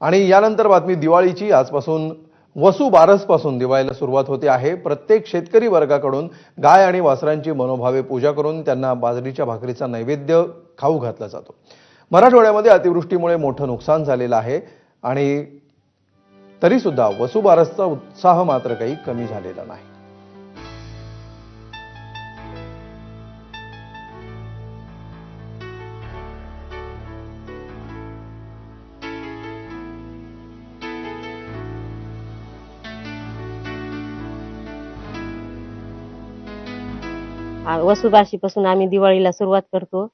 आणि यानंतर बातमी दिवाळीची। आजपासून वसुबारसपासून दिवाळीला सुरुवात होते आहे। प्रत्येक शेतकरी वर्गाकडून गाय आणि वासरांची मनोभावे पूजा करून त्यांना बाजरीच्या भाकरीचा नैवेद्य खाऊ घातला जातो। मराठवाड्यामध्ये अतिवृष्टीमुळे मोठं नुकसान झालेलं आहे आणि तरी सुद्धा वसुबारसचा उत्साह मात्र काही कमी झालेला नाही। वसुबारशीपासून आम्ही दिवाळीला सुरुवात करतो।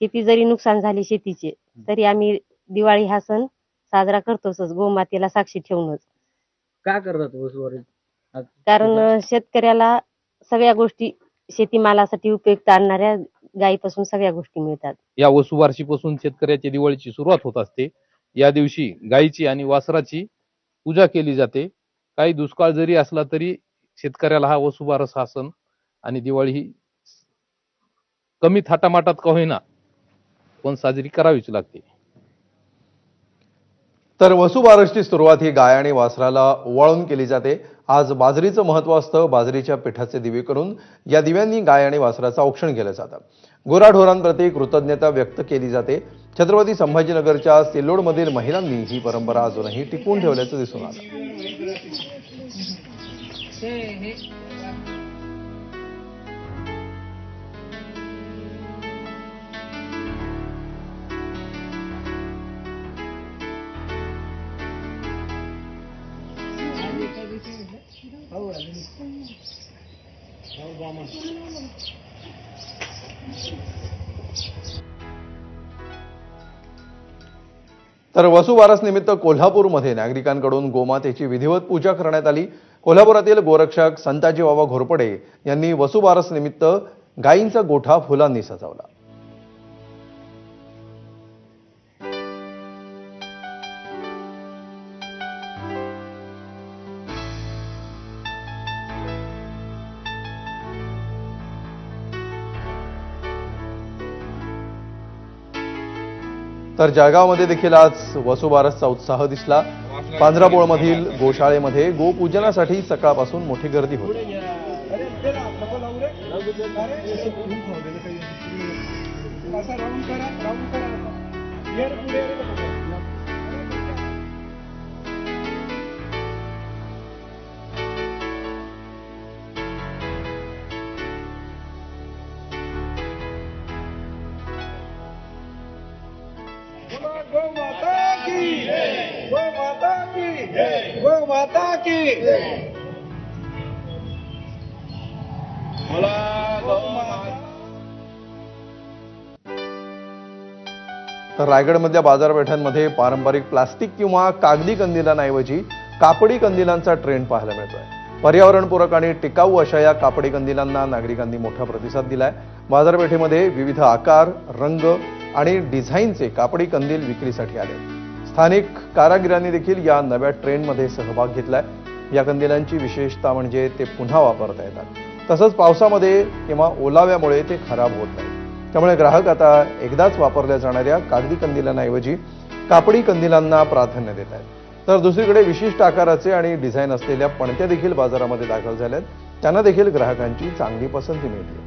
किती जरी नुकसान झाले शेतीचे तरी आम्ही दिवाळी हा सण साजरा करतोच, गोमातेला साक्षी ठेवूनच। का करतात वसुबारस? कारण शेतकऱ्याला सगळ्या गोष्टी शेतीमालासाठी उपयुक्त आणणाऱ्या गायीपासून सगळ्या गोष्टी मिळतात। या वसुबारशीपासून शेतकऱ्याची दिवाळीची सुरुवात होत असते। या दिवशी गायीची आणि वासराची पूजा केली जाते। काही दुष्काळ जरी असला तरी शेतकऱ्याला हा वसुबारस हा सण आणि दिवाळी ही कमी थाटामाटात का होईना पण साजरी करावीच लागते। तर वसुबारसची सुरुवात ही गाय आणि वासराला ओवाळून केली जाते। आज बाजरीचं महत्त्व असतं। बाजरीच्या पिठाचे दिवे करून या दिव्यांनी गाय आणि वासराचं औक्षण केलं जातं। गुराढोरांप्रती कृतज्ञता व्यक्त केली जाते। छत्रपती संभाजीनगरच्या सिल्लोडमधील महिलांनी ही परंपरा अजूनही टिकवून ठेवल्याचं दिसून आलं। तर वसुबारस निमित्त कोल्हापूरमध्ये नागरिकांकडून गोमातेची विधिवत पूजा करण्यात आली। कोल्हापुरातील गोरक्षक संताजी बाबा घोरपडे यांनी वसुबारस निमित्त गायींचा गोठा फुलांनी सजवला। तर जळगावमध्ये देखील आज वसुबारसचा उत्साह दिसला। पांजरापोळमधील गोशाळेमध्ये गोपूजनासाठी सकाळपासून मोठी गर्दी होती। गौ माता की जय, गौ माता की जय, गौ माता की जय। बोला गौ माता। तर रायगडमधल्या बाजारपेठांमध्ये पारंपरिक प्लास्टिक किंवा कागदी कंदिलांऐवजी कापडी कंदिलांचा ट्रेंड पाहायला मिळतोय। पर्यावरणपूरक आणि टिकाऊ अशा या कापडी कंदिलांना नागरिकांनी मोठा प्रतिसाद दिलाय। बाजारपेठेमध्ये विविध आकार, रंग आणि डिझाईनचे कापडी कंदील विक्रीसाठी आले। स्थानिक कारागिरांनी देखील या नव्या ट्रेंडमध्ये सहभाग घेतलाय। या कंदिलांची विशेषता म्हणजे ते पुन्हा वापरता येतात, तसंच पावसामध्ये किंवा ओलाव्यामुळे ते खराब होत नाही। त्यामुळे ग्राहक आता एकदाच वापरल्या जाणाऱ्या कागदी कंदिलांऐवजी कापडी कंदिलांना प्राधान्य देत आहेत। तर दुसरीकडे विशिष्ट आकाराचे आणि डिझाईन असलेल्या पणत्या देखील बाजारामध्ये दाखल झाल्यात। त्यांना देखील ग्राहकांची चांगली पसंती मिळते।